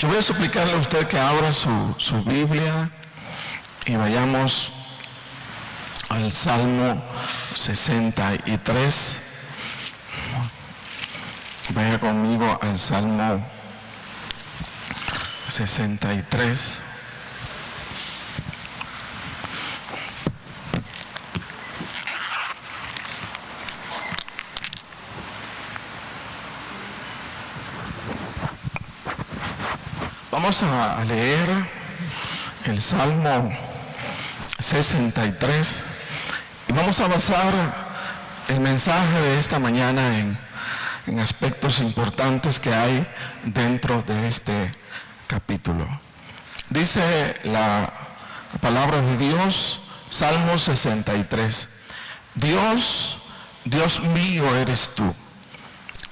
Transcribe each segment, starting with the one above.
Yo voy a suplicarle a usted que abra su Biblia y vayamos al Salmo 63. Vaya conmigo al Salmo 63. Vamos a leer el Salmo 63 y vamos a basar el mensaje de esta mañana en aspectos importantes que hay dentro de este capítulo. Dice la palabra de Dios, Salmo 63: Dios, Dios mío eres tú,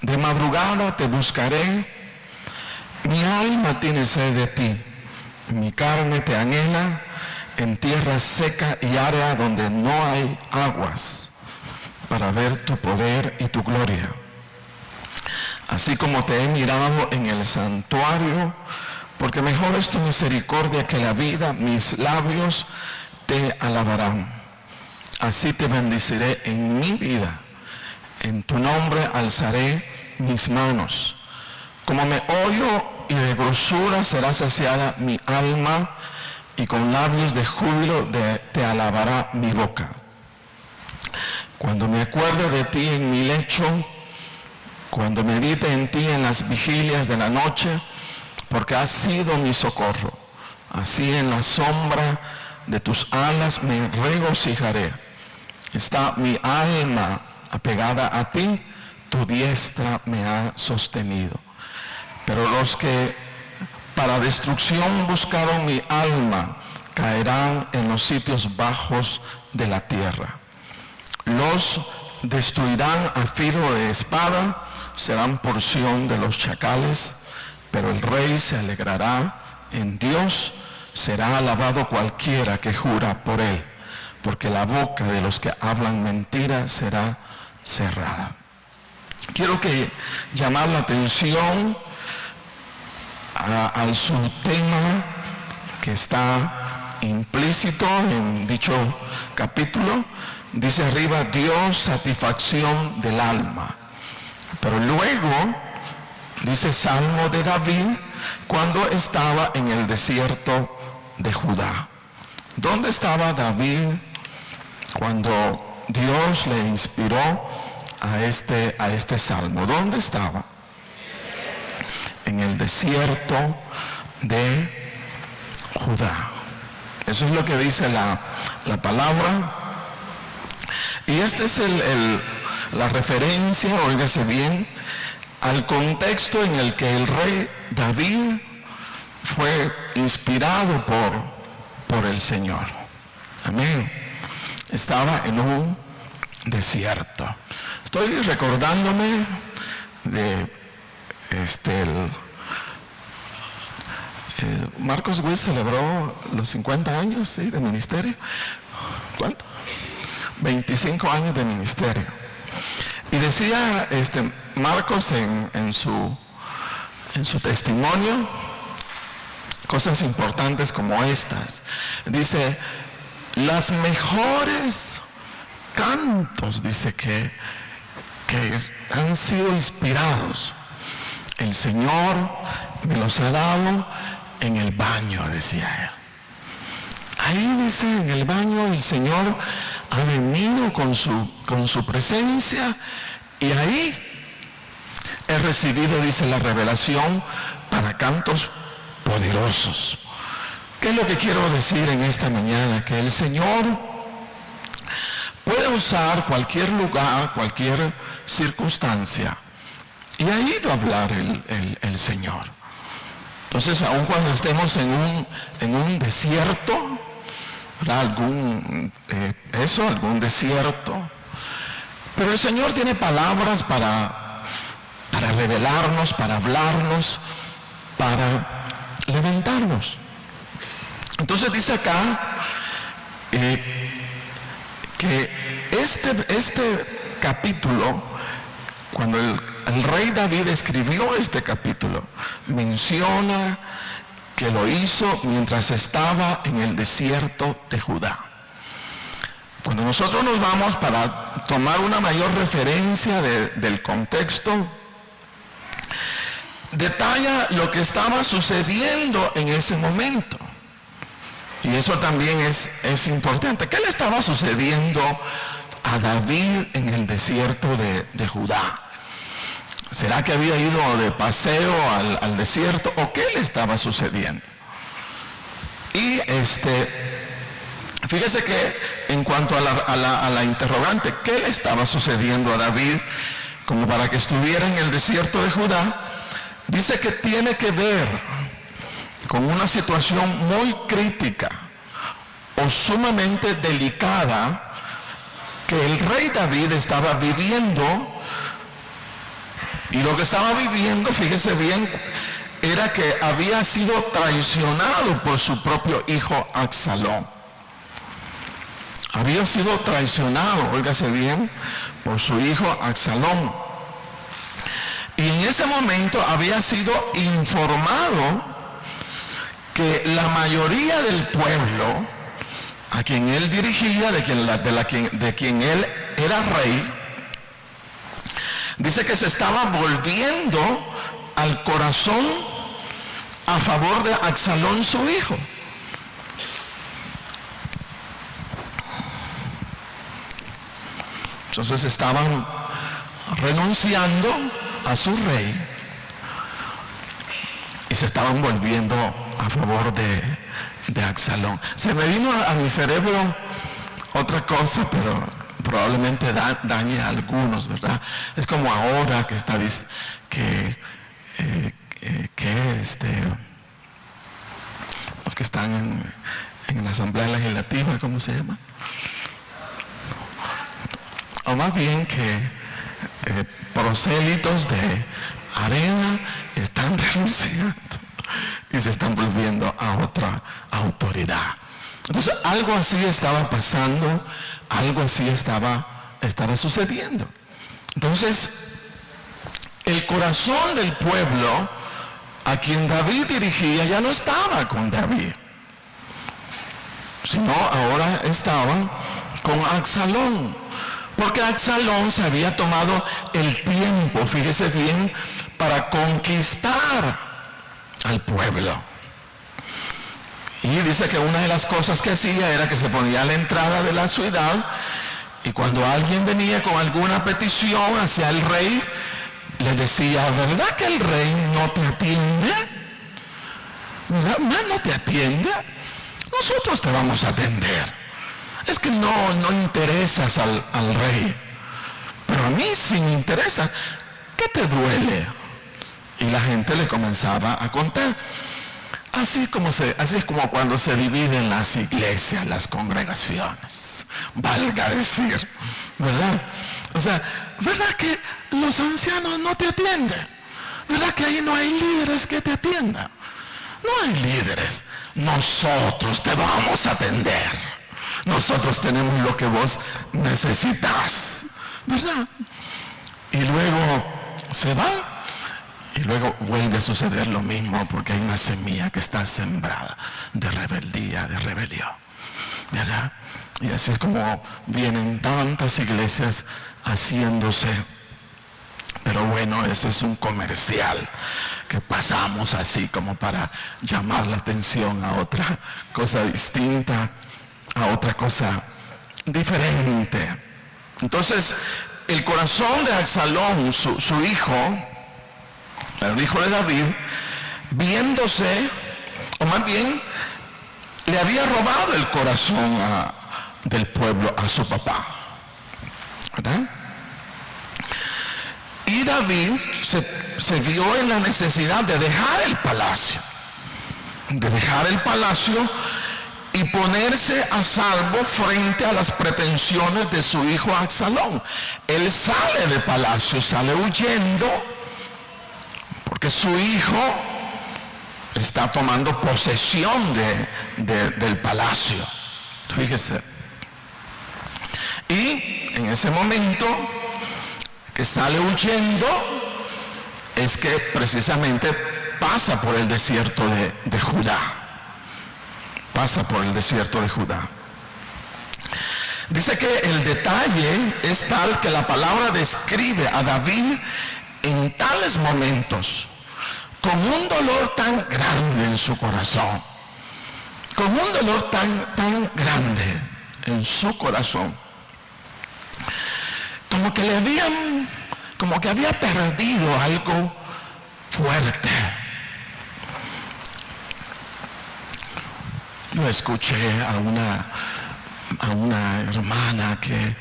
de madrugada te buscaré. Mi alma tiene sed de ti, mi carne te anhela en tierra seca y árida donde no hay aguas, para ver tu poder y tu gloria. Así como te he mirado en el santuario, porque mejor es tu misericordia que la vida, mis labios te alabarán. Así te bendeciré en mi vida, en tu nombre alzaré mis manos. Como me oyo y de grosura será saciada mi alma, y con labios de júbilo te alabará mi boca. Cuando me acuerde de ti en mi lecho, cuando medite en ti en las vigilias de la noche, porque has sido mi socorro. Así en la sombra de tus alas me regocijaré. Está mi alma apegada a ti, tu diestra me ha sostenido. Pero los que para destrucción buscaron mi alma caerán en los sitios bajos de la tierra. Los destruirán a filo de espada, serán porción de los chacales, pero el rey se alegrará en Dios, será alabado cualquiera que jura por él, porque la boca de los que hablan mentira será cerrada. Quiero llamar la atención al subtema que está implícito en dicho capítulo. Dice arriba, Dios, satisfacción del alma. Pero luego dice Salmo de David cuando estaba en el desierto de Judá. ¿Dónde estaba David cuando Dios le inspiró a este salmo? ¿Dónde estaba? En el desierto de Judá. Eso es lo que dice la palabra. Y esta es la referencia, óigase bien, al contexto en el que el rey David fue inspirado por el Señor. Amén. Estaba en un desierto. Estoy recordándome de Marcos Witt celebró los 50 años, ¿sí?, de ministerio. ¿Cuánto? 25 años de ministerio. Y decía Marcos en su testimonio cosas importantes como estas. Dice, las mejores cantos, dice que han sido inspirados, el Señor me los ha dado en el baño, decía él. Ahí dice, en el baño el Señor ha venido con su presencia, y ahí he recibido, dice, la revelación para cantos poderosos. ¿Qué es lo que quiero decir en esta mañana? Que el Señor puede usar cualquier lugar, cualquier circunstancia, y ahí va a hablar el Señor. Entonces, aun cuando estemos en un desierto, algún desierto, pero el Señor tiene palabras para revelarnos, para hablarnos, para levantarnos. Entonces dice acá que este capítulo cuando el rey David escribió este capítulo, menciona que lo hizo mientras estaba en el desierto de Judá. Cuando nosotros nos vamos para tomar una mayor referencia del contexto, detalla lo que estaba sucediendo en ese momento. Y eso también es importante. ¿Qué le estaba sucediendo a David en el desierto de Judá? ¿Será que había ido de paseo al desierto o qué le estaba sucediendo? Y fíjese que en cuanto a la interrogante, ¿qué le estaba sucediendo a David como para que estuviera en el desierto de Judá? Dice que tiene que ver con una situación muy crítica o sumamente delicada que el rey David estaba viviendo. Y lo que estaba viviendo, fíjese bien, era que había sido traicionado por su propio hijo Absalón. Había sido traicionado, óigase bien, por su hijo Absalón. Y en ese momento había sido informado que la mayoría del pueblo a quien él dirigía, de quien él era rey, dice que se estaba volviendo al corazón a favor de Absalón, su hijo. Entonces estaban renunciando a su rey y se estaban volviendo a favor de Absalón. Se me vino a mi cerebro otra cosa, pero probablemente dañe a algunos, ¿verdad? Es como ahora que está los que están en la Asamblea Legislativa, ¿cómo se llama? O más bien que prosélitos de Arena están renunciando y se están volviendo a otra autoridad. Entonces algo así estaba pasando, algo así estaba sucediendo. Entonces el corazón del pueblo a quien David dirigía ya no estaba con David, sino ahora estaba con Absalón, porque Absalón se había tomado el tiempo, fíjese bien, para conquistar al pueblo. Y dice que una de las cosas que hacía era que se ponía a la entrada de la ciudad y cuando alguien venía con alguna petición hacia el rey, le decía: ¿verdad que el rey no te atiende? ¿Verdad? ¿No te atiende? Nosotros te vamos a atender. Es que no interesas al rey, pero a mí sí me interesa. ¿Qué te duele? Y la gente le comenzaba a contar. Así es como cuando se dividen las iglesias, las congregaciones, valga decir, ¿verdad? O sea, ¿verdad que los ancianos no te atienden? ¿Verdad que ahí no hay líderes que te atiendan? No hay líderes. Nosotros te vamos a atender. Nosotros tenemos lo que vos necesitas, ¿verdad? Y luego se va. Y luego vuelve a suceder lo mismo porque hay una semilla que está sembrada de rebeldía, de rebelión, ¿verdad? Y así es como vienen tantas iglesias haciéndose. Pero bueno, eso es un comercial que pasamos así como para llamar la atención a otra cosa distinta, a otra cosa diferente. Entonces, el corazón de Absalón, su hijo, el hijo de David, viéndose, o más bien, le había robado el corazón del pueblo a su papá, ¿verdad? Y David se vio en la necesidad de dejar el palacio, y ponerse a salvo frente a las pretensiones de su hijo Absalón. Él sale del palacio, sale huyendo, porque su hijo está tomando posesión del palacio. Fíjese. Y en ese momento que sale huyendo es que precisamente pasa por el desierto de Judá. Pasa por el desierto de Judá. Dice que el detalle es tal que la palabra describe a David en tales momentos, con un dolor tan grande en su corazón, con un dolor tan grande en su corazón, como que había perdido algo fuerte. Yo escuché a una hermana que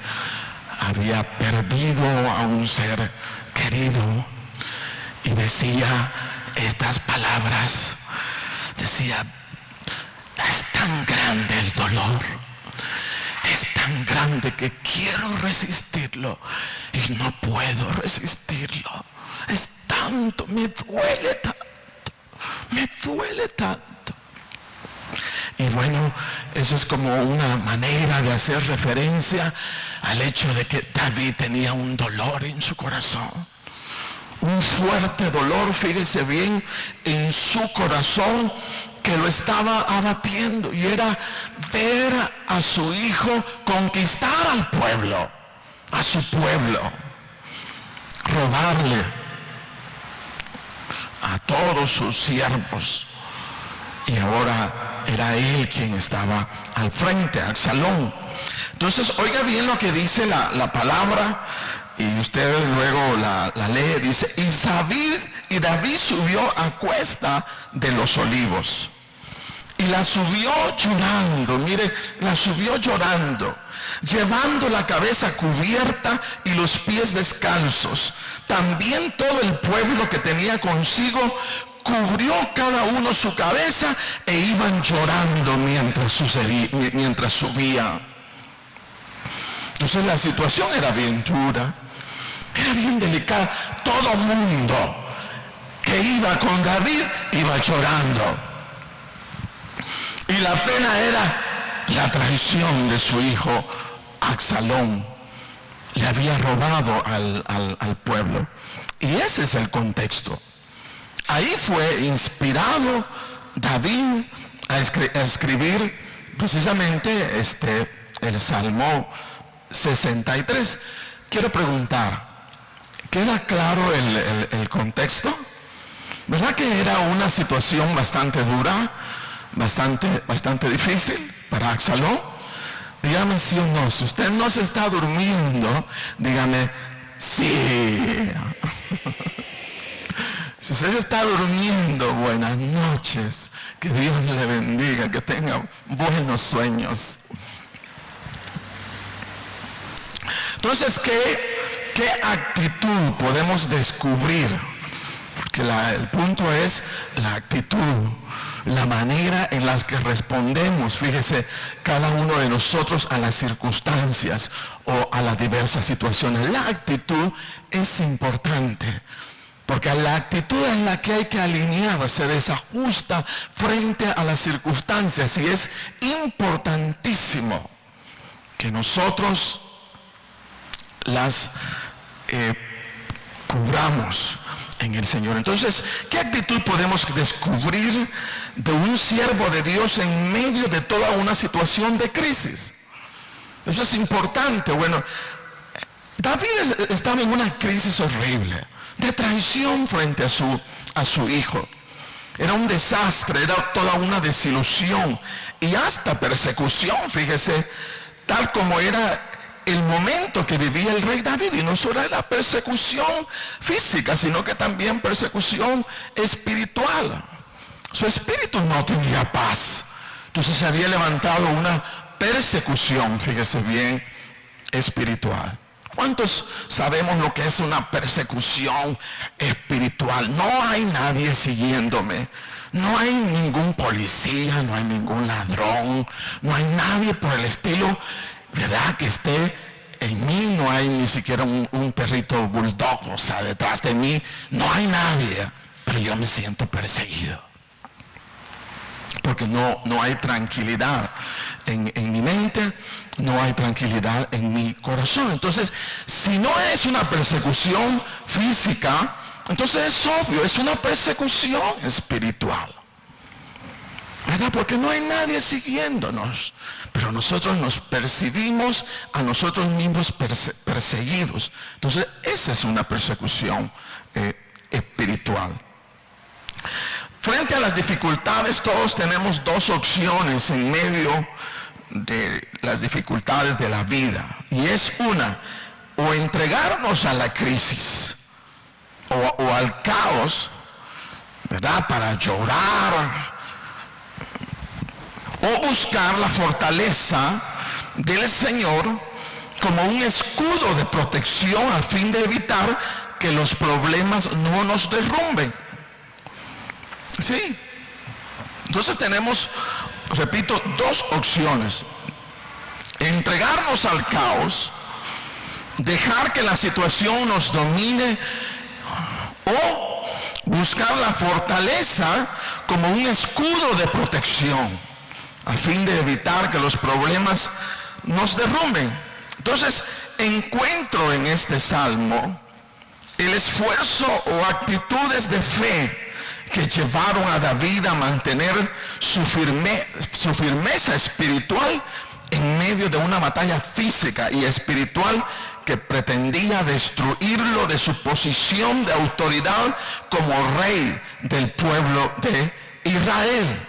había perdido a un ser querido y decía estas palabras, decía: es tan grande el dolor, es tan grande que quiero resistirlo y no puedo resistirlo, es tanto, me duele tanto. Y bueno, eso es como una manera de hacer referencia al hecho de que David tenía un dolor en su corazón. Un fuerte dolor, fíjese bien, en su corazón que lo estaba abatiendo. Y era ver a su hijo conquistar al pueblo, a su pueblo. Robarle a todos sus siervos. Y ahora era él quien estaba al frente, Absalón. Entonces, oiga bien lo que dice la palabra, y usted luego la lee. Dice: y David subió a cuesta de los olivos, y la subió llorando. Mire, la subió llorando, llevando la cabeza cubierta y los pies descalzos. También todo el pueblo que tenía consigo cubrió cada uno su cabeza e iban llorando mientras subía. Entonces la situación era bien dura, era bien delicada. Todo mundo que iba con David iba llorando. Y la pena era la traición de su hijo Absalón. Le había robado al pueblo. Y ese es el contexto. Ahí fue inspirado David a escribir precisamente el Salmo 63. Quiero preguntar, ¿queda claro el contexto? ¿Verdad que era una situación bastante dura, bastante difícil para Absalón? Dígame sí o no. Si usted no se está durmiendo, dígame sí. Si usted está durmiendo, buenas noches, que Dios le bendiga, que tenga buenos sueños. Entonces, ¿qué actitud podemos descubrir? Porque el punto es la actitud, la manera en la que respondemos, fíjese, cada uno de nosotros a las circunstancias o a las diversas situaciones. La actitud es importante. Porque la actitud en la que hay que alinearse desajusta frente a las circunstancias, y es importantísimo que nosotros las cubramos en el Señor. Entonces, ¿qué actitud podemos descubrir de un siervo de Dios en medio de toda una situación de crisis? Eso es importante. Bueno, David estaba en una crisis horrible de traición frente a su hijo. Era un desastre, era toda una desilusión y hasta persecución, fíjese, tal como era el momento que vivía el rey David. Y no solo era persecución física, sino que también persecución espiritual. Su espíritu no tenía paz. Entonces se había levantado una persecución, fíjese bien, espiritual. ¿Cuántos sabemos lo que es una persecución espiritual? No hay nadie siguiéndome. No hay ningún policía, no hay ningún ladrón, no hay nadie por el estilo, ¿verdad?, que esté en mí. No hay ni siquiera un perrito bulldog, o sea, detrás de mí. No hay nadie, pero yo me siento perseguido. porque no hay tranquilidad en mi mente, no hay tranquilidad en mi corazón. Entonces, si no es una persecución física, entonces es obvio, es una persecución espiritual, ¿verdad? Porque no hay nadie siguiéndonos, pero nosotros nos percibimos a nosotros mismos perseguidos. Entonces, esa es una persecución espiritual. Frente a las dificultades, todos tenemos dos opciones en medio de las dificultades de la vida. Y es una, o entregarnos a la crisis o al caos, ¿verdad? Para llorar, o buscar la fortaleza del Señor como un escudo de protección al fin de evitar que los problemas no nos derrumben. Sí. Entonces tenemos, repito, dos opciones: entregarnos al caos, dejar que la situación nos domine, o buscar la fortaleza como un escudo de protección a fin de evitar que los problemas nos derrumben. Entonces encuentro en este salmo el esfuerzo o actitudes de fe que llevaron a David a mantener su firmeza espiritual en medio de una batalla física y espiritual que pretendía destruirlo de su posición de autoridad como rey del pueblo de Israel.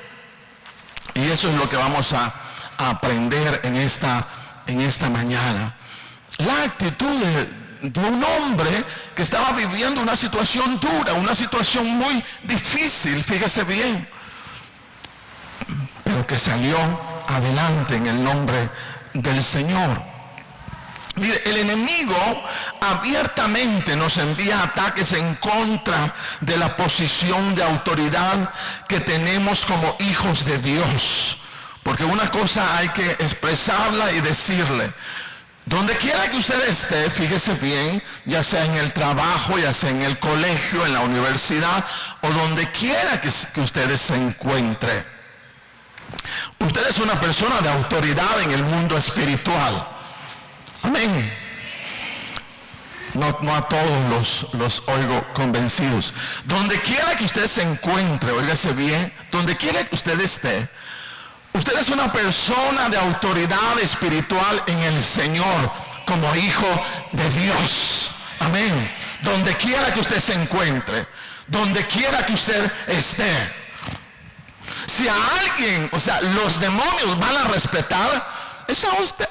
Y eso es lo que vamos a aprender en esta mañana. La actitud de un hombre que estaba viviendo una situación dura, una situación muy difícil, fíjese bien, pero que salió adelante en el nombre del Señor. Mire, el enemigo abiertamente nos envía ataques en contra de la posición de autoridad que tenemos como hijos de Dios. Porque una cosa hay que expresarla y decirle: donde quiera que usted esté, fíjese bien, ya sea en el trabajo, ya sea en el colegio, en la universidad, o donde quiera que usted se encuentre, usted es una persona de autoridad en el mundo espiritual. Amén. No a todos los oigo convencidos. Donde quiera que usted se encuentre, óigase bien, donde quiera que usted esté, usted es una persona de autoridad espiritual en el Señor, como hijo de Dios. Amén. Donde quiera que usted se encuentre, donde quiera que usted esté. Si a alguien, o sea, los demonios van a respetar, es a usted,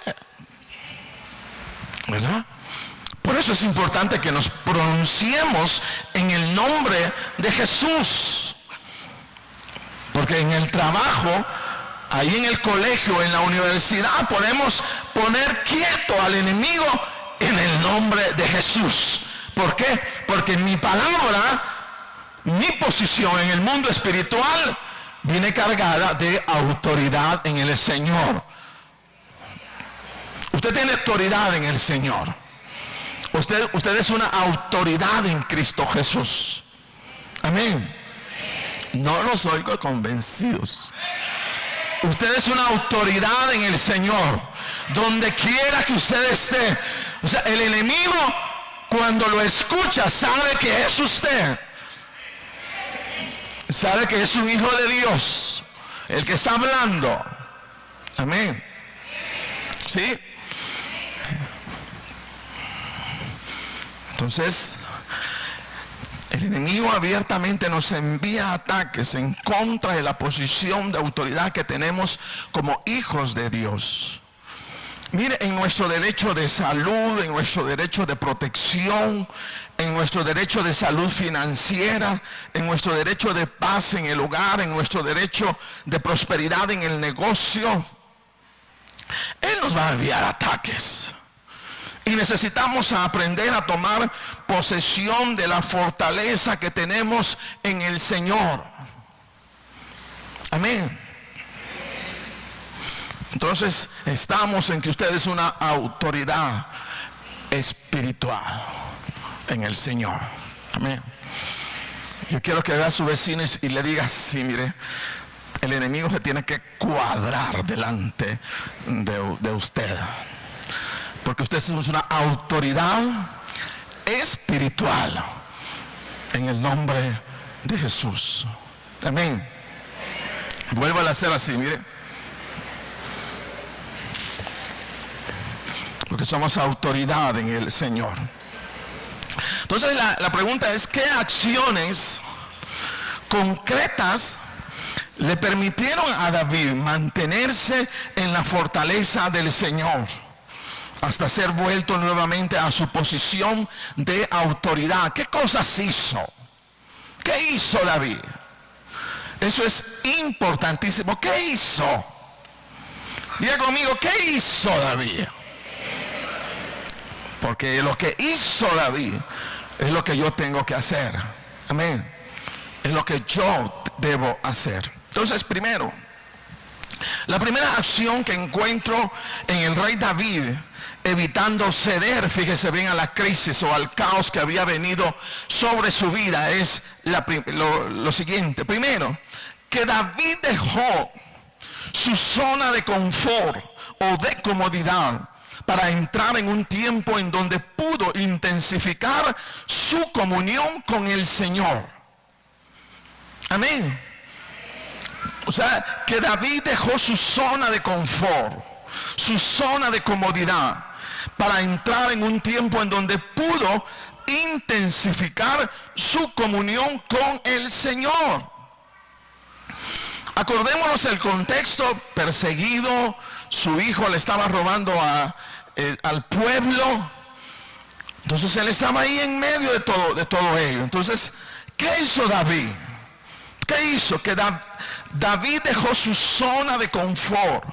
¿verdad? Por eso es importante que nos pronunciemos en el nombre de Jesús. Porque en el trabajo, ahí en el colegio, en la universidad, podemos poner quieto al enemigo en el nombre de Jesús. ¿Por qué? Porque mi palabra, mi posición en el mundo espiritual, viene cargada de autoridad en el Señor. Usted tiene autoridad en el Señor. Usted es una autoridad en Cristo Jesús. Amén. No los oigo convencidos. Usted es una autoridad en el Señor. Donde quiera que usted esté. O sea, el enemigo, cuando lo escucha, sabe que es usted. Sabe que es un hijo de Dios el que está hablando. Amén. ¿Sí? Entonces, el enemigo abiertamente nos envía ataques en contra de la posición de autoridad que tenemos como hijos de Dios. Mire, en nuestro derecho de salud, en nuestro derecho de protección, en nuestro derecho de salud financiera, en nuestro derecho de paz en el hogar, en nuestro derecho de prosperidad en el negocio, Él nos va a enviar ataques. Y necesitamos aprender a tomar posesión de la fortaleza que tenemos en el Señor. Amén. Entonces, estamos en que usted es una autoridad espiritual en el Señor. Amén. Yo quiero que vea a su vecino y le diga: sí, mire, el enemigo se tiene que cuadrar delante de usted. Porque usted es una autoridad espiritual en el nombre de Jesús. Amén. Vuelvo a hacer así, mire. Porque somos autoridad en el Señor. Entonces la pregunta es, ¿qué acciones concretas le permitieron a David mantenerse en la fortaleza del Señor hasta ser vuelto nuevamente a su posición de autoridad? ¿Qué cosas hizo? ¿Qué hizo David? Eso es importantísimo. ¿Qué hizo? Diga conmigo, ¿qué hizo David? Porque lo que hizo David es lo que yo tengo que hacer. Amén. Es lo que yo debo hacer. Entonces, primero, la primera acción que encuentro en el rey David, evitando ceder, fíjese bien, a la crisis o al caos que había venido sobre su vida, es lo siguiente. Primero, que David dejó su zona de confort o de comodidad para entrar en un tiempo en donde pudo intensificar su comunión con el Señor. Amén. O sea, que David dejó su zona de confort, su zona de comodidad, para entrar en un tiempo en donde pudo intensificar su comunión con el Señor. Acordémonos el contexto: perseguido, su hijo le estaba robando al pueblo. Entonces él estaba ahí en medio de todo ello. Entonces, ¿qué hizo David? ¿Qué hizo? Que David dejó su zona de confort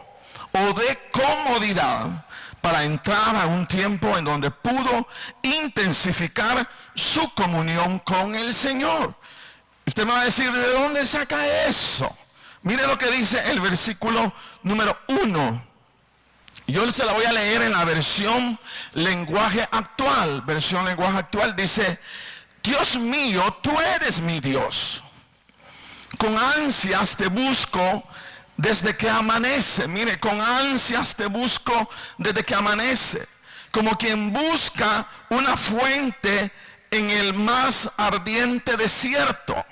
o de comodidad para entrar a un tiempo en donde pudo intensificar su comunión con el Señor. Usted me va a decir, ¿de dónde saca eso? Mire lo que dice el versículo número 1. Yo se la voy a leer en la versión lenguaje actual. Versión lenguaje actual dice: Dios mío, tú eres mi Dios. Con ansias te busco desde que amanece. Mire, con ansias te busco desde que amanece. Como quien busca una fuente en el más ardiente desierto.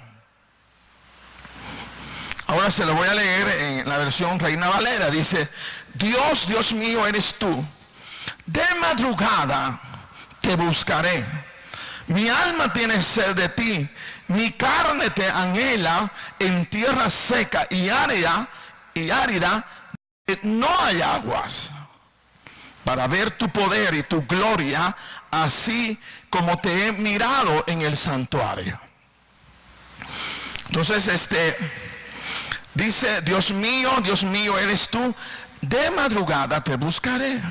Ahora se lo voy a leer en la versión Reina Valera. Dice: Dios, Dios mío, eres tú. De madrugada te buscaré. Mi alma tiene sed de ti. Mi carne te anhela en tierra seca y árida, no hay aguas, para ver tu poder y tu gloria, así como te he mirado en el santuario. Entonces dice: Dios mío, eres tú. De madrugada te buscaré.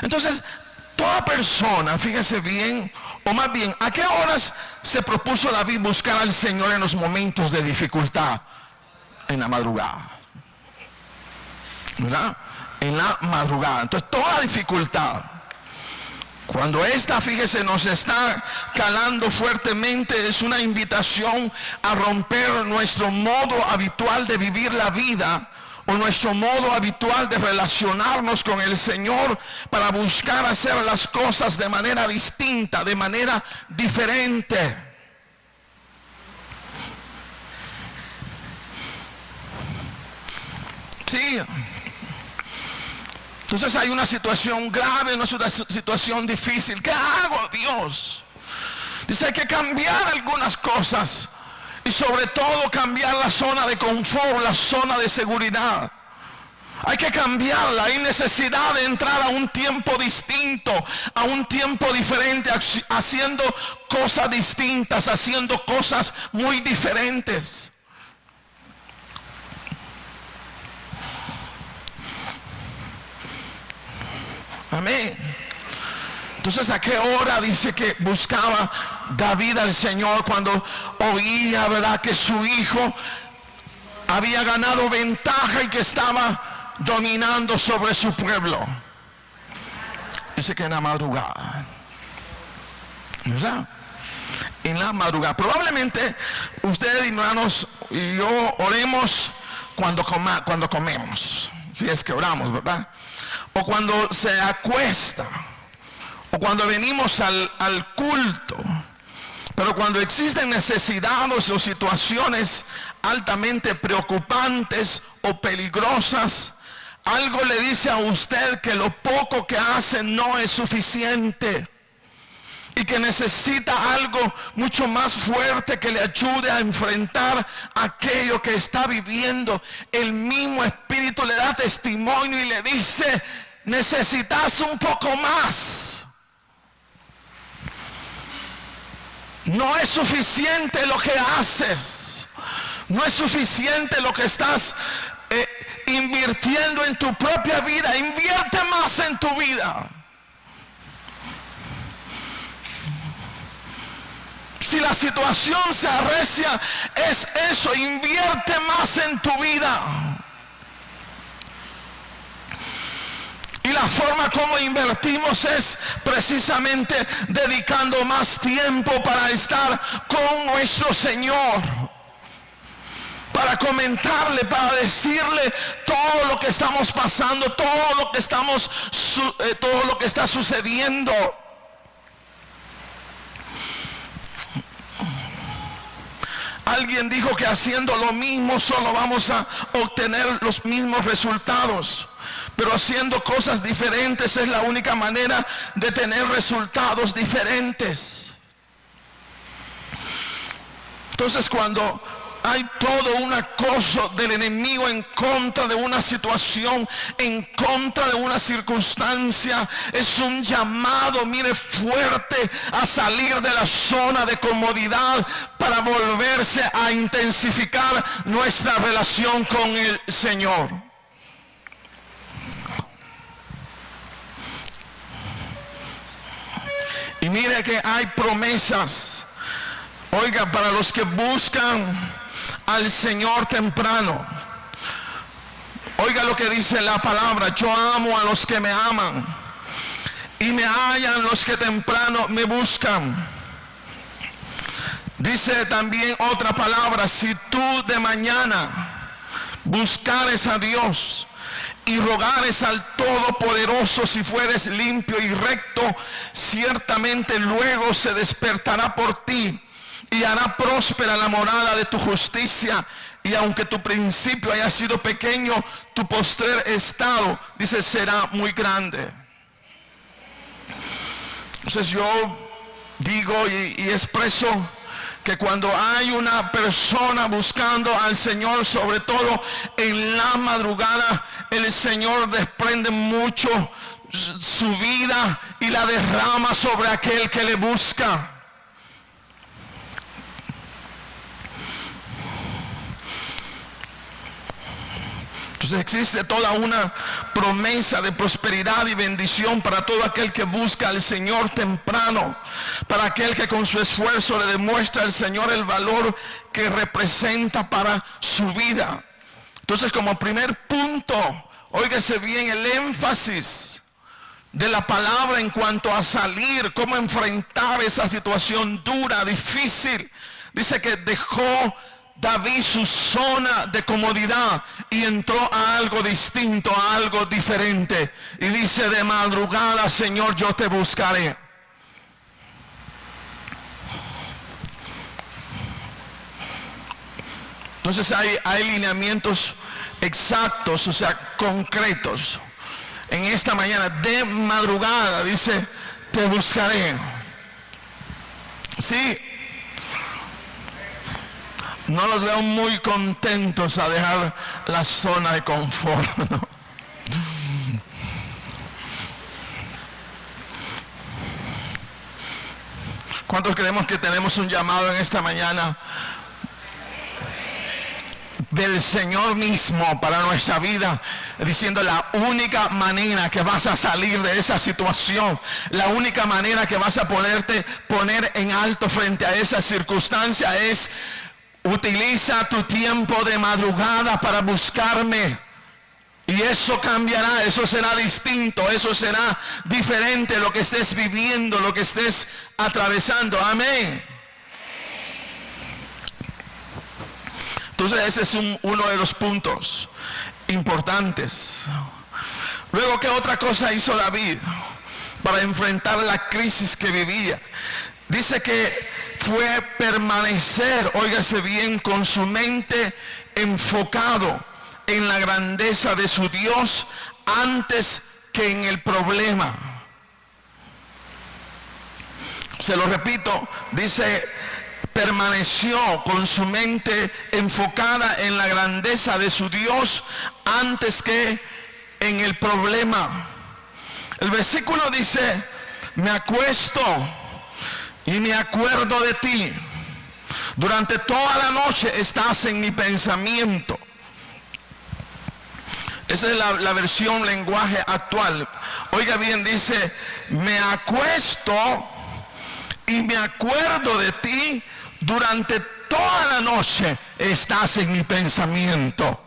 Entonces, toda persona, fíjese bien, o más bien, ¿a qué horas se propuso David buscar al Señor en los momentos de dificultad? En la madrugada, ¿verdad? En la madrugada. Entonces, toda dificultad, cuando fíjese, nos está calando fuertemente, es una invitación a romper nuestro modo habitual de vivir la vida, o nuestro modo habitual de relacionarnos con el Señor, para buscar hacer las cosas de manera distinta, de manera diferente. Sí. Entonces hay una situación grave, una situación difícil. ¿Qué hago, Dios? Dice: hay que cambiar algunas cosas. Y sobre todo cambiar la zona de confort, la zona de seguridad. Hay que cambiarla. Hay necesidad de entrar a un tiempo distinto, a un tiempo diferente, haciendo cosas distintas, haciendo cosas muy diferentes. Amén. Entonces, ¿a qué hora dice que buscaba David al Señor? Cuando oía, ¿verdad?, que su hijo había ganado ventaja y que estaba dominando sobre su pueblo. Dice que en la madrugada, ¿verdad? En la madrugada. Probablemente ustedes, hermanos, y yo oremos cuando comemos, si es que oramos, ¿verdad? O cuando se acuesta, o cuando venimos al culto. Pero cuando existen necesidades o situaciones altamente preocupantes o peligrosas, algo le dice a usted que lo poco que hace no es suficiente y que necesita algo mucho más fuerte que le ayude a enfrentar aquello que está viviendo. El mismo Espíritu le da testimonio y le dice: necesitas un poco más. No es suficiente lo que haces. No es suficiente lo que estás invirtiendo en tu propia vida. Invierte más en tu vida. Si la situación se arrecia, es eso. Invierte más en tu vida. Y la forma como invertimos es precisamente dedicando más tiempo para estar con nuestro Señor, para comentarle, para decirle todo lo que estamos pasando, todo lo que está sucediendo. Alguien dijo que haciendo lo mismo solo vamos a obtener los mismos resultados. Pero haciendo cosas diferentes es la única manera de tener resultados diferentes. Entonces, cuando hay todo un acoso del enemigo en contra de una situación, en contra de una circunstancia, es un llamado, mire, fuerte a salir de la zona de comodidad para volverse a intensificar nuestra relación con el Señor. Y mire que hay promesas, oiga, para los que buscan al Señor temprano. Oiga lo que dice la palabra: yo amo a los que me aman y me hallan los que temprano me buscan. Dice también otra palabra: si tú de mañana buscares a Dios y rogares al Todopoderoso, si fueres limpio y recto, ciertamente luego se despertará por ti y hará próspera la morada de tu justicia. Y aunque tu principio haya sido pequeño, tu postrer estado, dice, será muy grande. Entonces yo digo y expreso que cuando hay una persona buscando al Señor, sobre todo en la madrugada, el Señor desprende mucho su vida y la derrama sobre aquel que le busca. Entonces existe toda una promesa de prosperidad y bendición para todo aquel que busca al Señor temprano, para aquel que con su esfuerzo le demuestra al Señor el valor que representa para su vida. Entonces, como primer punto, óigase bien el énfasis de la palabra en cuanto a salir, cómo enfrentar esa situación dura, difícil. Dice que dejó David su zona de comodidad y entró a algo distinto, a algo diferente. Y dice: de madrugada, Señor, yo te buscaré. Entonces hay lineamientos exactos, o sea, concretos. En esta mañana, de madrugada, dice: te buscaré. Sí. No los veo muy contentos a dejar la zona de confort, ¿no? ¿Cuántos creemos que tenemos un llamado en esta mañana del Señor mismo para nuestra vida, diciendo: la única manera que vas a salir de esa situación, la única manera que vas a poderte poner en alto frente a esa circunstancia es: utiliza tu tiempo de madrugada para buscarme. Y eso cambiará, eso será distinto, eso será diferente lo que estés viviendo, lo que estés atravesando. Amén. Entonces ese es uno de los puntos importantes. Luego, ¿qué otra cosa hizo David para enfrentar la crisis que vivía? Dice que fue permanecer, óigase bien, con su mente enfocado en la grandeza de su Dios antes que en el problema. Se lo repito, dice, permaneció con su mente enfocada en la grandeza de su Dios antes que en el problema. El versículo dice, me acuesto y me acuerdo de ti. Durante toda la noche estás en mi pensamiento. Esa es la versión lenguaje actual. Oiga bien, dice, me acuesto y me acuerdo de ti. Durante toda la noche estás en mi pensamiento.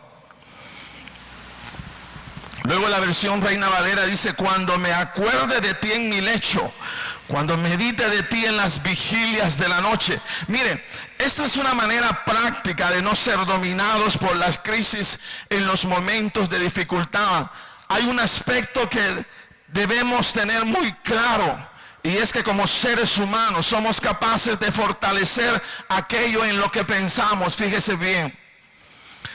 Luego la versión Reina Valera dice, cuando me acuerde de ti en mi lecho, cuando medite de ti en las vigilias de la noche. Mire, esta es una manera práctica de no ser dominados por las crisis en los momentos de dificultad. Hay un aspecto que debemos tener muy claro, y es que como seres humanos somos capaces de fortalecer aquello en lo que pensamos. Fíjese bien.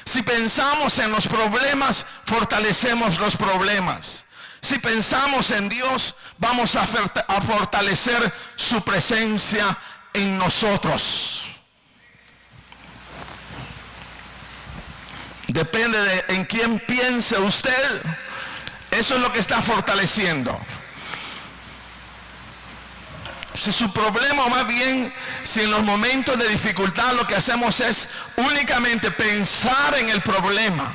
Si pensamos en los problemas, fortalecemos los problemas. Si pensamos en Dios, vamos a fortalecer su presencia en nosotros. Depende de en quién piense usted. Eso es lo que está fortaleciendo. Si su problema, o más bien, si en los momentos de dificultad lo que hacemos es únicamente pensar en el problema,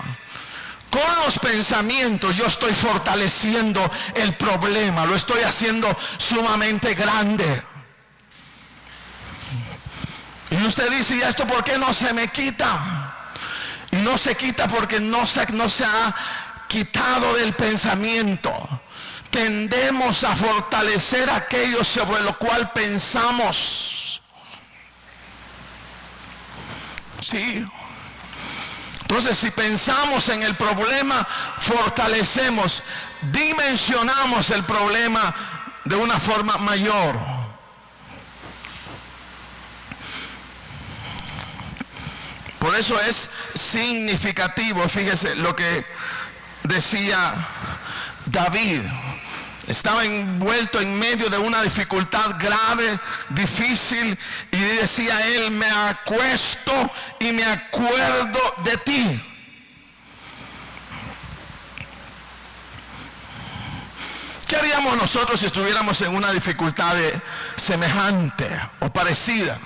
con los pensamientos yo estoy fortaleciendo el problema, lo estoy haciendo sumamente grande. Y usted dice, ¿y esto por qué no se me quita? Y no se quita porque no se ha quitado del pensamiento. Tendemos a fortalecer aquello sobre lo cual pensamos. Sí. Entonces, si pensamos en el problema, fortalecemos, dimensionamos el problema de una forma mayor. Por eso es significativo, fíjese lo que decía David. Estaba envuelto en medio de una dificultad grave, difícil, y decía él, me acuesto y me acuerdo de ti. ¿Qué haríamos nosotros si estuviéramos en una dificultad semejante o parecida?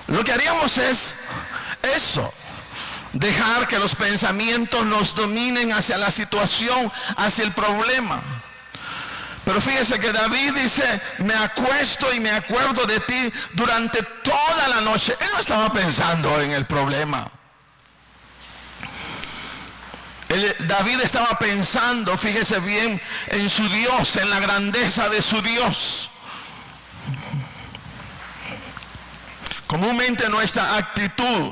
Lo que haríamos es eso. Dejar que los pensamientos nos dominen hacia la situación, hacia el problema. Pero fíjese que David dice, me acuesto y me acuerdo de ti durante toda la noche. Él no estaba pensando en el problema. David estaba pensando, fíjese bien, en su Dios, en la grandeza de su Dios. Comúnmente nuestra actitud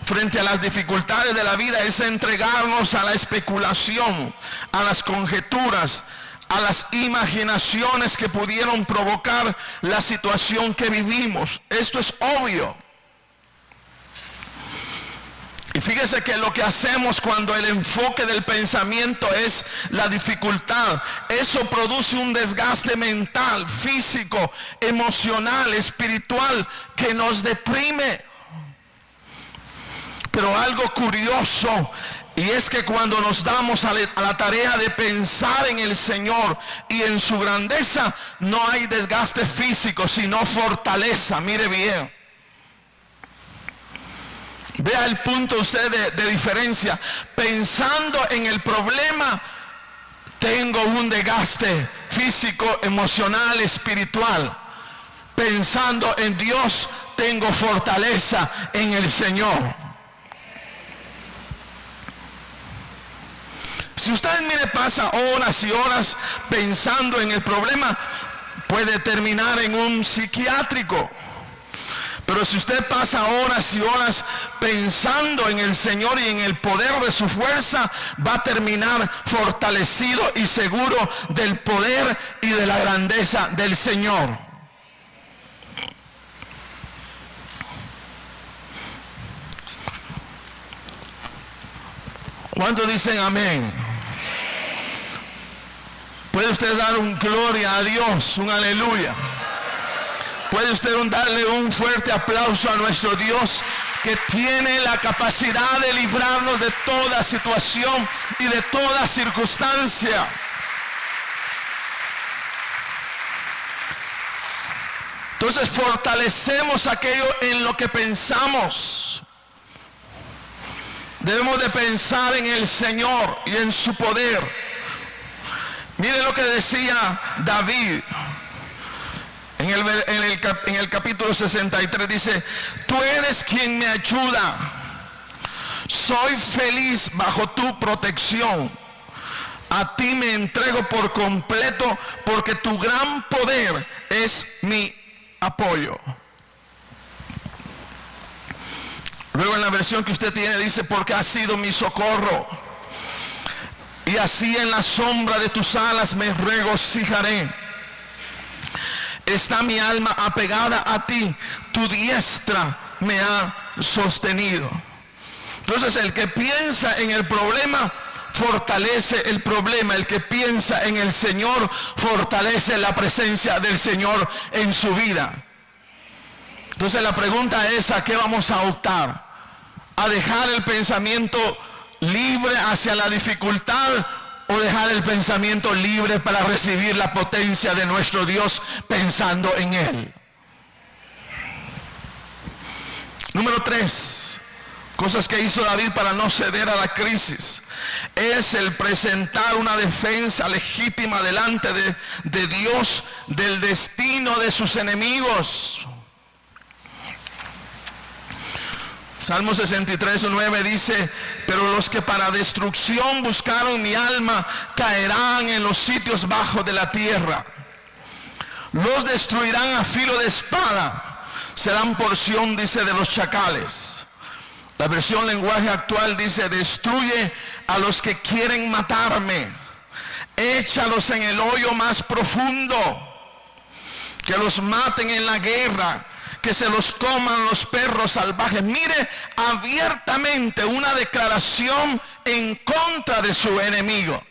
frente a las dificultades de la vida es entregarnos a la especulación, a las conjeturas, a las imaginaciones que pudieron provocar la situación que vivimos. Esto es obvio. Y fíjese que lo que hacemos cuando el enfoque del pensamiento es la dificultad, eso produce un desgaste mental, físico, emocional, espiritual, que nos deprime. Pero algo curioso, y es que cuando nos damos a la tarea de pensar en el Señor y en su grandeza, no hay desgaste físico, sino fortaleza. Mire bien. Vea el punto usted de diferencia. Pensando en el problema, tengo un desgaste físico, emocional, espiritual. Pensando en Dios, tengo fortaleza en el Señor. Si usted, mire, pasa horas y horas pensando en el problema, puede terminar en un psiquiátrico. Pero si usted pasa horas y horas pensando en el Señor y en el poder de su fuerza, va a terminar fortalecido y seguro del poder y de la grandeza del Señor. ¿Cuántos dicen amén? ¿Puede usted dar un gloria a Dios, un aleluya? ¿Puede usted darle un fuerte aplauso a nuestro Dios, que tiene la capacidad de librarnos de toda situación y de toda circunstancia? Entonces fortalecemos aquello en lo que pensamos. Debemos de pensar en el Señor y en su poder. Mire lo que decía David en el capítulo 63. Dice: tú eres quien me ayuda, soy feliz bajo tu protección, a ti me entrego por completo, porque tu gran poder es mi apoyo. Luego en la versión que usted tiene dice: porque has sido mi socorro, y así en la sombra de tus alas me regocijaré. Está mi alma apegada a ti, tu diestra me ha sostenido. Entonces el que piensa en el problema fortalece el problema. El que piensa en el Señor fortalece la presencia del Señor en su vida. Entonces la pregunta es: ¿a qué vamos a optar? ¿A dejar el pensamiento libre hacia la dificultad, o dejar el pensamiento libre para recibir la potencia de nuestro Dios pensando en Él? Número 3, cosas que hizo David para no ceder a la crisis, es el presentar una defensa legítima delante de Dios del destino de sus enemigos. Salmo 63:9 dice: pero los que para destrucción buscaron mi alma caerán en los sitios bajos de la tierra. Los destruirán a filo de espada, serán porción, dice, de los chacales. La versión lenguaje actual dice: destruye a los que quieren matarme, échalos en el hoyo más profundo, que los maten en la guerra, que se los coman los perros salvajes. Mire, abiertamente una declaración en contra de su enemigo.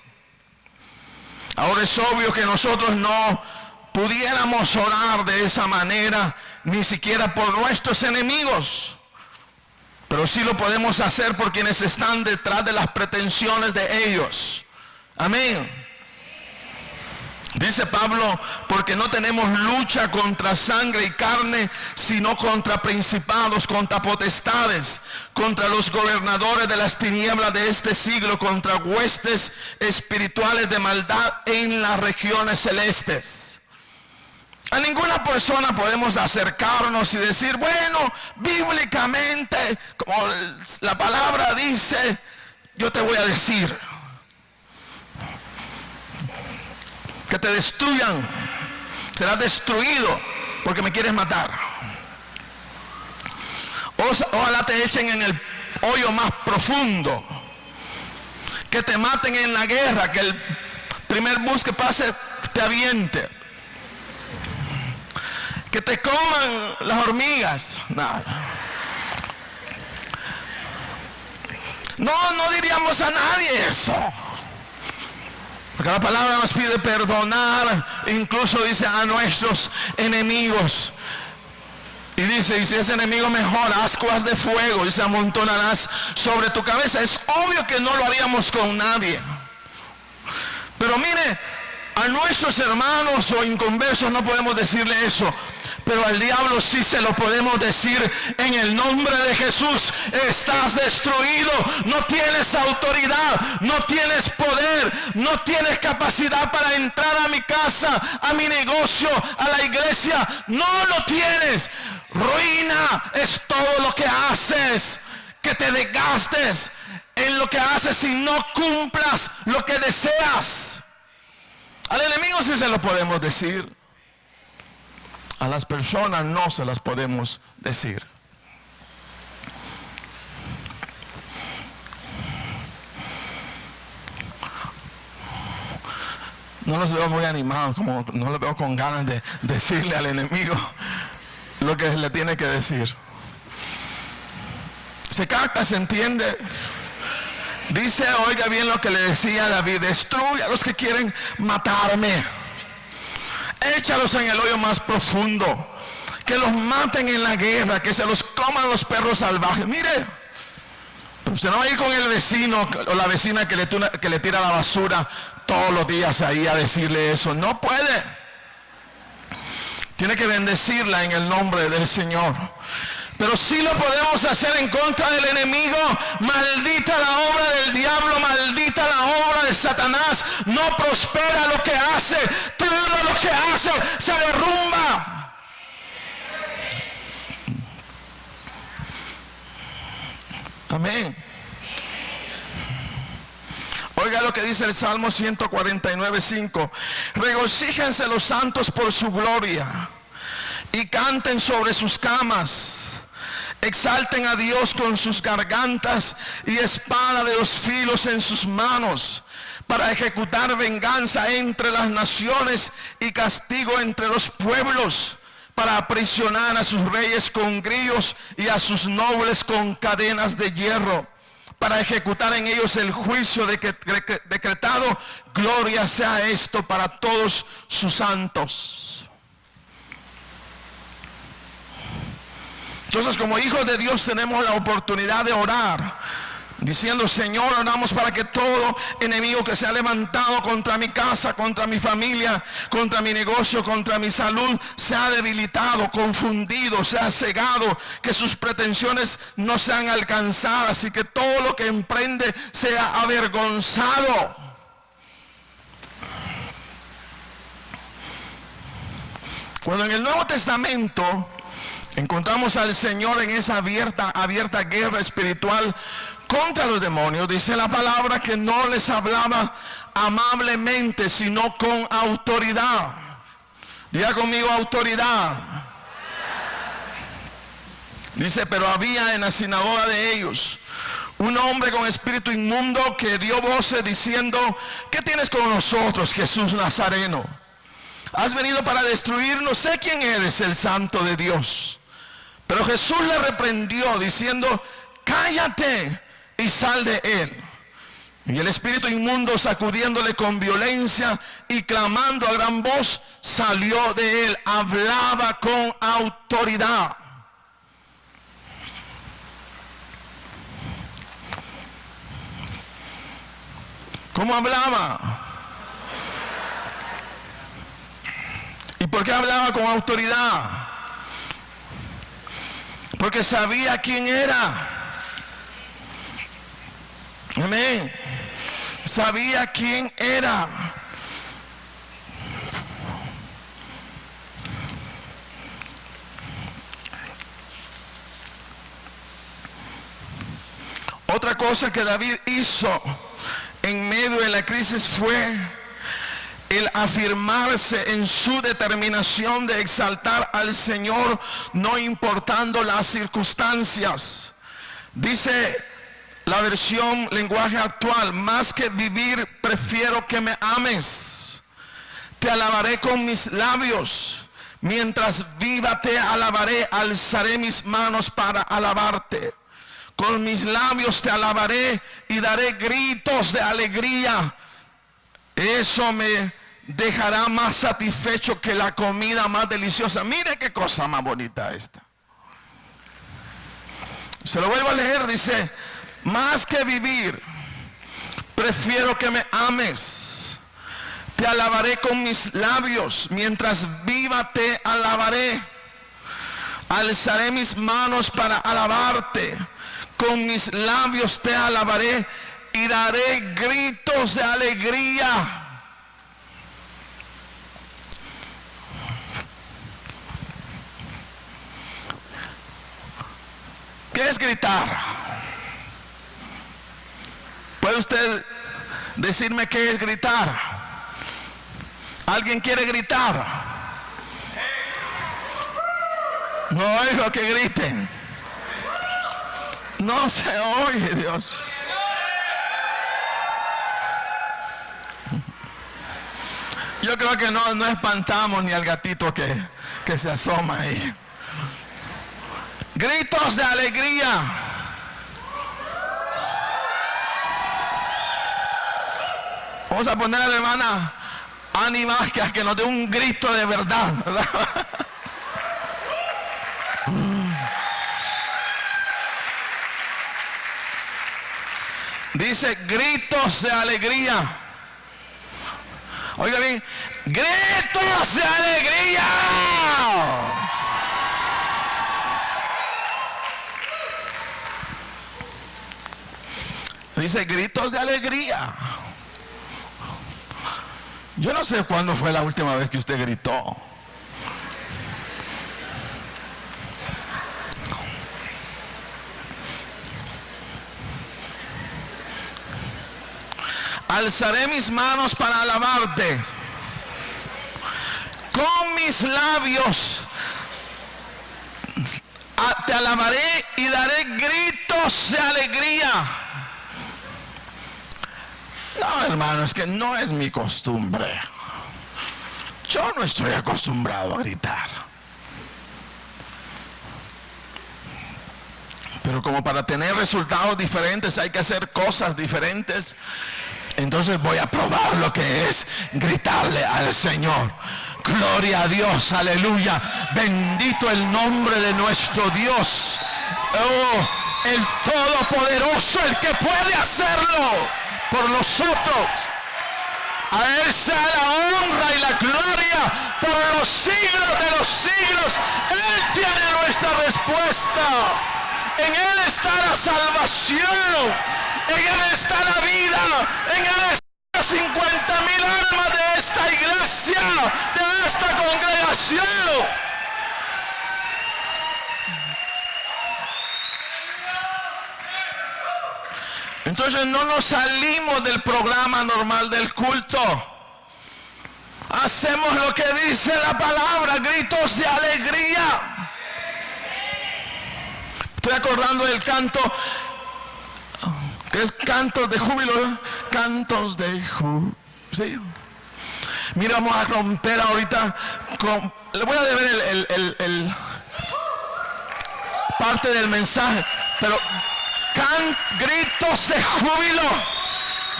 Ahora es obvio que nosotros no pudiéramos orar de esa manera, ni siquiera por nuestros enemigos, pero sí lo podemos hacer por quienes están detrás de las pretensiones de ellos. Amén. Dice Pablo: porque no tenemos lucha contra sangre y carne, sino contra principados, contra potestades, contra los gobernadores de las tinieblas de este siglo, contra huestes espirituales de maldad en las regiones celestes. A ninguna persona podemos acercarnos y decir: bueno, bíblicamente, como la palabra dice, yo te voy a decir que te destruyan, serás destruido porque me quieres matar. Ojalá te echen en el hoyo más profundo, que te maten en la guerra, que el primer bus que pase te aviente, que te coman las hormigas. No diríamos a nadie eso, porque la palabra nos pide perdonar, incluso dice a nuestros enemigos. Y dice: y si es enemigo, mejor ascuas de fuego y se amontonarás sobre tu cabeza. Es obvio que no lo haríamos con nadie. Pero mire, a nuestros hermanos o inconversos no podemos decirle eso. Pero al diablo sí se lo podemos decir: en el nombre de Jesús estás destruido, no tienes autoridad, no tienes poder, no tienes capacidad para entrar a mi casa, a mi negocio, a la iglesia, no lo tienes. Ruina es todo lo que haces, que te desgastes en lo que haces y no cumplas lo que deseas. Al enemigo sí se lo podemos decir. A las personas no se las podemos decir. No los veo muy animados, como no los veo con ganas de decirle al enemigo lo que le tiene que decir. Se capta, se entiende. Dice, oiga bien lo que le decía David: destruye a los que quieren matarme, échalos en el hoyo más profundo, que los maten en la guerra, que se los coman los perros salvajes. Mire, pero usted no va a ir con el vecino o la vecina que le tira la basura todos los días ahí a decirle eso. No puede. Tiene que bendecirla en el nombre del Señor. Pero sí lo podemos hacer en contra del enemigo. Maldita la obra del diablo, maldita la obra de Satanás. No prospera lo que hace. Todo lo que hace se derrumba. Amén. Oiga lo que dice el Salmo 149:5. Regocíjense los santos por su gloria y canten sobre sus camas. Exalten a Dios con sus gargantas y espada de dos filos en sus manos, para ejecutar venganza entre las naciones y castigo entre los pueblos, para aprisionar a sus reyes con grillos y a sus nobles con cadenas de hierro, para ejecutar en ellos el juicio decretado. Gloria sea esto para todos sus santos. Entonces, como hijos de Dios, tenemos la oportunidad de orar, diciendo: Señor, oramos para que todo enemigo que se ha levantado contra mi casa, contra mi familia, contra mi negocio, contra mi salud, sea debilitado, confundido, sea cegado, que sus pretensiones no sean alcanzadas y que todo lo que emprende sea avergonzado. Cuando en el Nuevo Testamento encontramos al Señor en esa abierta guerra espiritual contra los demonios, dice la palabra que no les hablaba amablemente, sino con autoridad. Diga conmigo: autoridad. Dice: pero había en la sinagoga de ellos un hombre con espíritu inmundo que dio voces diciendo: ¿qué tienes con nosotros, Jesús Nazareno? ¿Has venido para destruirnos? Sé quién eres, el Santo de Dios. Pero Jesús le reprendió diciendo: cállate y sal de él. Y el espíritu inmundo, sacudiéndole con violencia y clamando a gran voz, salió de él. Hablaba con autoridad. ¿Cómo hablaba? ¿Y por qué hablaba con autoridad? Porque sabía quién era. Amén. Sabía quién era. Otra cosa que David hizo en medio de la crisis fue el afirmarse en su determinación de exaltar al Señor, no importando las circunstancias. Dice la versión lenguaje actual: más que vivir, prefiero que me ames. Te alabaré con mis labios. Mientras viva te alabaré, alzaré mis manos para alabarte. Con mis labios te alabaré y daré gritos de alegría. Eso me dejará más satisfecho que la comida más deliciosa. Mire qué cosa más bonita esta. Se lo vuelvo a leer. Dice: más que vivir, prefiero que me ames. Te alabaré con mis labios. Mientras viva te alabaré. Alzaré mis manos para alabarte. Con mis labios te alabaré y daré gritos de alegría. ¿Qué es gritar? ¿Puede usted decirme qué es gritar? ¿Alguien quiere gritar? No oigo que griten. No se oye, Dios. Yo creo que no espantamos ni al gatito que se asoma ahí. Gritos de alegría. Vamos a poner a la hermana Ani Vázquez que nos dé un grito de verdad, ¿verdad? Dice gritos de alegría. Oiga bien, gritos de alegría. Dice gritos de alegría. Yo no sé cuándo fue la última vez que usted gritó. Alzaré mis manos para alabarte. Con mis labios te alabaré y daré gritos de alegría. No, hermano, es que no es mi costumbre. Yo no estoy acostumbrado a gritar. Pero como para tener resultados diferentes hay que hacer cosas diferentes. Entonces voy a probar lo que es gritarle al Señor. Gloria a Dios, aleluya. Bendito el nombre de nuestro Dios. Oh, el Todopoderoso, el que puede hacerlo por nosotros. A Él sea la honra y la gloria por los siglos de los siglos. Él tiene nuestra respuesta. En Él está la salvación. En Él está la vida. En Él están 50,000 almas de esta iglesia, de esta congregación. Entonces no nos salimos del programa normal del culto. Hacemos lo que dice la palabra, gritos de alegría. Estoy acordando del canto, que es cantos de júbilo, cantos de júbilo. ¿Sí? Mira, vamos a romper ahorita con, le voy a deber el parte del mensaje, pero gritos de júbilo,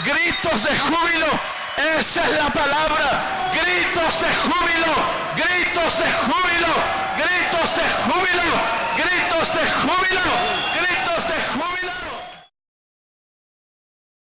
gritos de júbilo, esa es la palabra, gritos de júbilo, gritos de júbilo, gritos de júbilo, gritos de júbilo,